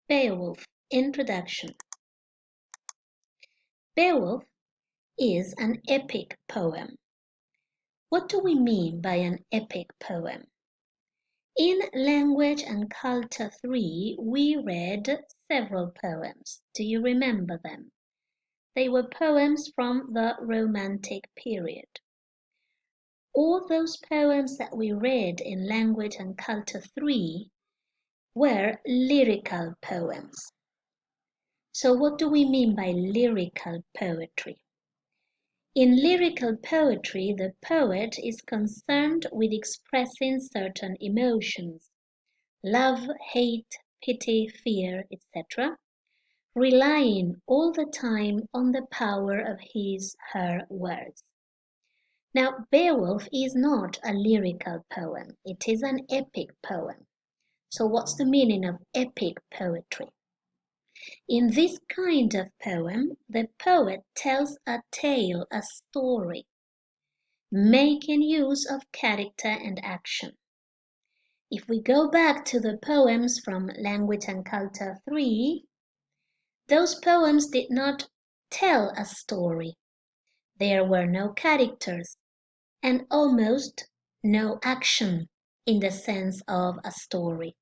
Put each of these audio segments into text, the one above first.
Beowulf Introduction. Beowulf is an epic poem. What do we mean by an epic poem? In Language and Culture 3, we read several poems. Do you remember them? They were poems from the Romantic period. All those poems that we read in Language and Culture 3 were lyrical poems. So what do we mean by lyrical poetry? In lyrical poetry, the poet is concerned with expressing certain emotions, love, hate, pity, fear, etc., relying all the time on the power of his/her words. Now, Beowulf is not a lyrical poem, it is an epic poem. So what's the meaning of epic poetry? In this kind of poem, the poet tells a tale, a story, making use of character and action. If we go back to the poems from Language and Culture 3, those poems did not tell a story. There were no characters and almost no action in the sense of a story.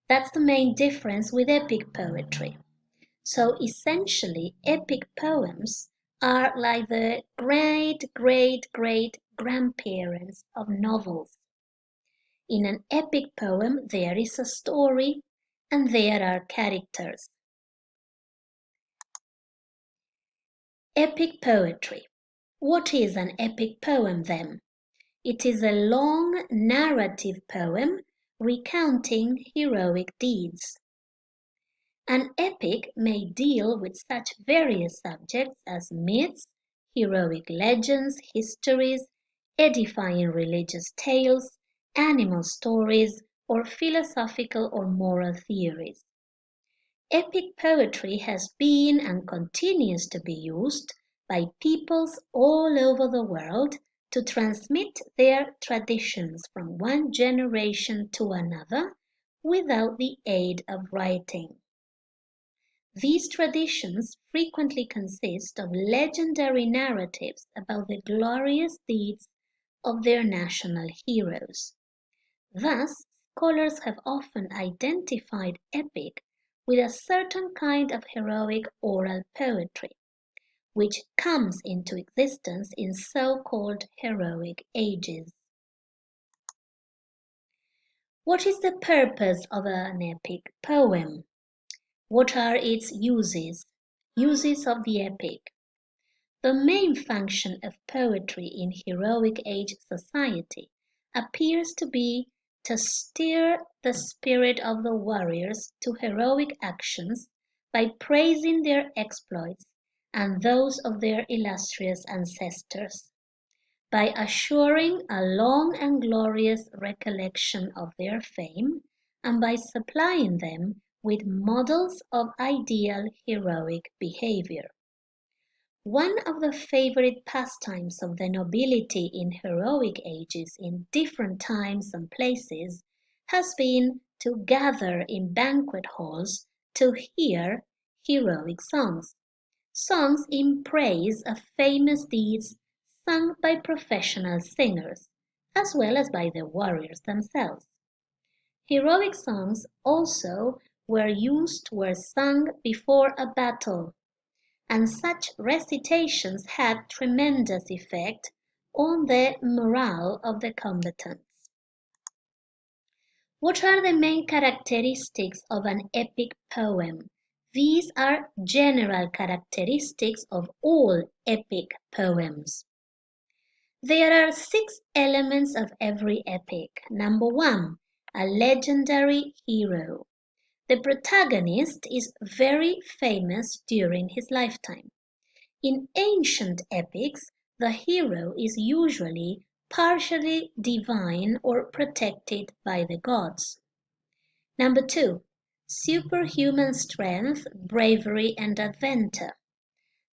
That's the main difference with epic poetry. So essentially, epic poems are like the great-great-great-grandparents of novels. In an epic poem, there is a story and there are characters. Epic poetry. What is an epic poem then? It is a long narrative poem recounting heroic deeds. An epic may deal with such various subjects as myths, heroic legends, histories, edifying religious tales, animal stories, or philosophical or moral theories. Epic poetry has been and continues to be used by peoples all over the world to transmit their traditions from one generation to another without the aid of writing. These traditions frequently consist of legendary narratives about the glorious deeds of their national heroes. Thus, scholars have often identified epic with a certain kind of heroic oral poetry, which comes into existence in so-called heroic ages. What is the purpose of an epic poem? What are its uses? Uses of the epic. The main function of poetry in heroic age society appears to be to stir the spirit of the warriors to heroic actions by praising their exploits and those of their illustrious ancestors, by assuring a long and glorious recollection of their fame, and by supplying them with models of ideal heroic behavior. One of the favorite pastimes of the nobility in heroic ages in different times and places has been to gather in banquet halls to hear heroic songs, songs in praise of famous deeds sung by professional singers, as well as by the warriors themselves. Heroic songs also were sung before a battle, and such recitations had tremendous effect on the morale of the combatants. What are the main characteristics of an epic poem? These are general characteristics of all epic poems. There are 6 elements of every epic. Number 1, a legendary hero. The protagonist is very famous during his lifetime. In ancient epics, the hero is usually partially divine or protected by the gods. Number 2, superhuman strength, bravery, and adventure.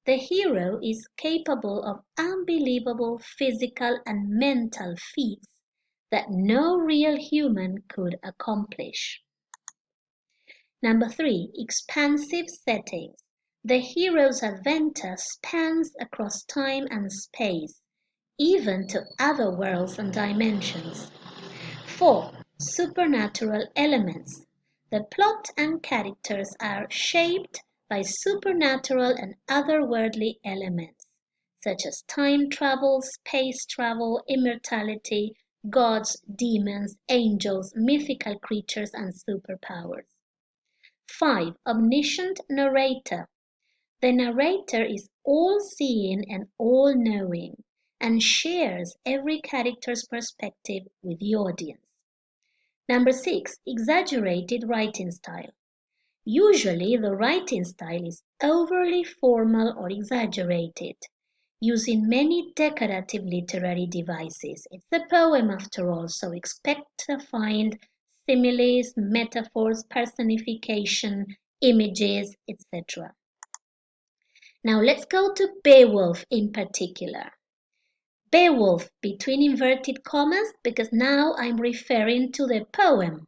The hero is capable of unbelievable physical and mental feats that no real human could accomplish. Number 3, expansive settings. The hero's adventure spans across time and space, even to other worlds and dimensions. 4. Supernatural elements. The plot and characters are shaped by supernatural and otherworldly elements, such as time travel, space travel, immortality, gods, demons, angels, mythical creatures, and superpowers. 5. Omniscient narrator. The narrator is all-seeing and all-knowing, and shares every character's perspective with the audience. Number 6. Exaggerated writing style. Usually the writing style is overly formal or exaggerated, using many decorative literary devices. It's a poem after all, so expect to find similes, metaphors, personification, images, etc. Now let's go to Beowulf in particular. Beowulf between inverted commas because now I'm referring to the poem.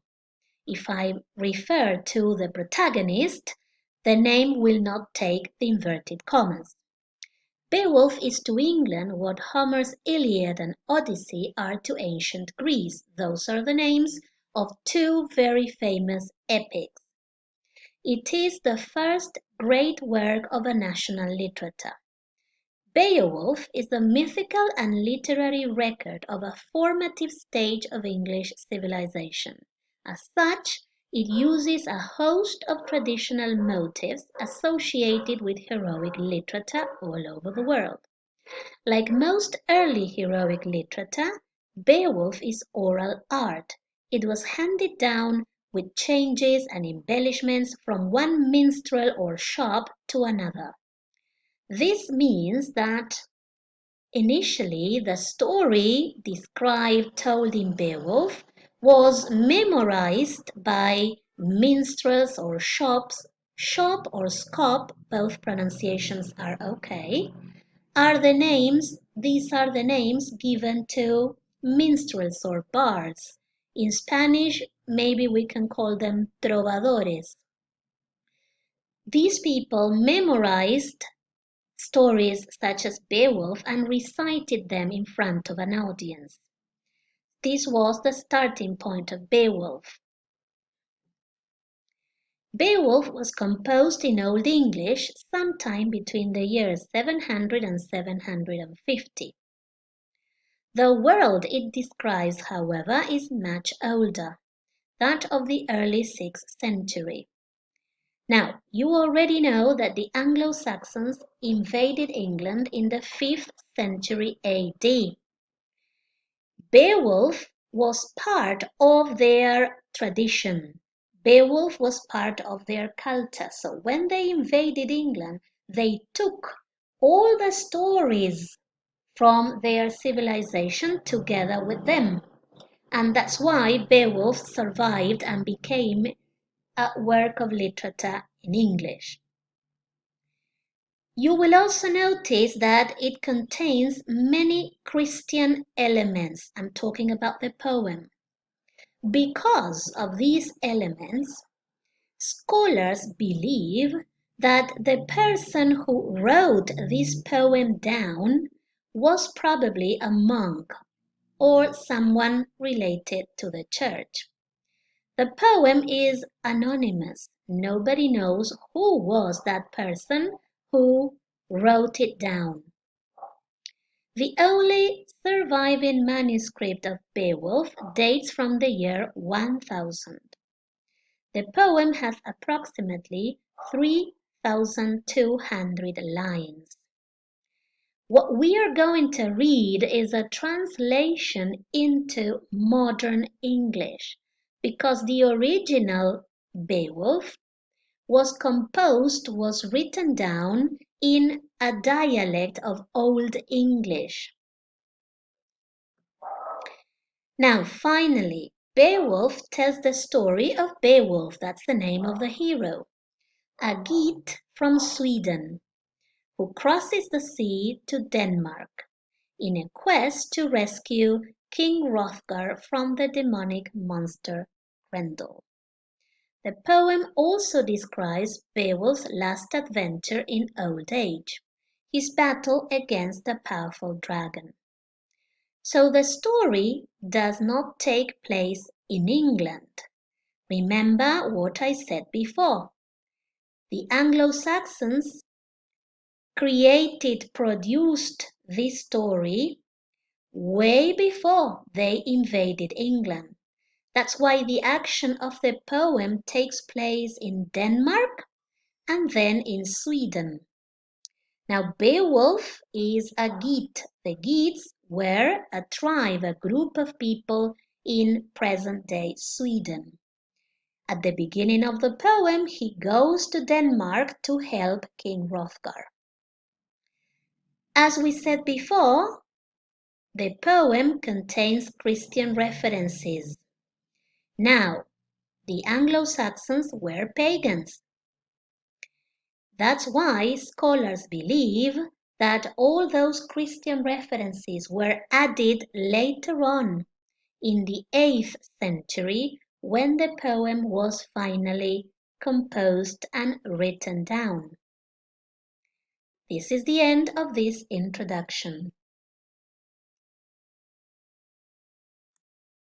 If I refer to the protagonist, the name will not take the inverted commas. Beowulf is to England what Homer's Iliad and Odyssey are to ancient Greece. Those are the names of two very famous epics. It is the first great work of a national literature. Beowulf is the mythical and literary record of a formative stage of English civilization. As such, it uses a host of traditional motifs associated with heroic literature all over the world. Like most early heroic literature, Beowulf is oral art. It was handed down with changes and embellishments from one minstrel or shop to another. This means that initially the story described told in Beowulf was memorized by minstrels or shops. Shop or scop, both pronunciations are okay, these are the names given to minstrels or bards. In Spanish, maybe we can call them trovadores. These people memorized stories such as Beowulf and recited them in front of an audience. This was the starting point of Beowulf. Beowulf was composed in Old English sometime between the years 700 and 750. The world it describes, however, is much older, that of the early 6th century. Now, you already know that the Anglo-Saxons invaded England in the 5th century AD. Beowulf was part of their tradition. Beowulf was part of their culture. So when they invaded England, they took all the stories from their civilization together with them. And that's why Beowulf survived and became a work of literature in English. You will also notice that it contains many Christian elements. I'm talking about the poem. Because of these elements, scholars believe that the person who wrote this poem down was probably a monk or someone related to the church. The poem is anonymous. Nobody knows who was that person who wrote it down. The only surviving manuscript of Beowulf dates from the year 1000. The poem has approximately 3,200 lines. What we are going to read is a translation into modern English because the original Beowulf was written down in a dialect of Old English. Now, finally, Beowulf tells the story of Beowulf, that's the name of the hero, a Geat from Sweden, who crosses the sea to Denmark in a quest to rescue King Hrothgar from the demonic monster Grendel. The poem also describes Beowulf's last adventure in old age, his battle against a powerful dragon. So the story does not take place in England. Remember what I said before. The Anglo-Saxons produced this story way before they invaded England. That's why the action of the poem takes place in Denmark and then in Sweden. Now Beowulf is a Geat. The Geats were a tribe, a group of people in present-day Sweden. At the beginning of the poem, he goes to Denmark to help King Hrothgar. As we said before, the poem contains Christian references. Now, the Anglo-Saxons were pagans. That's why scholars believe that all those Christian references were added later on in the 8th century when the poem was finally composed and written down. This is the end of this introduction.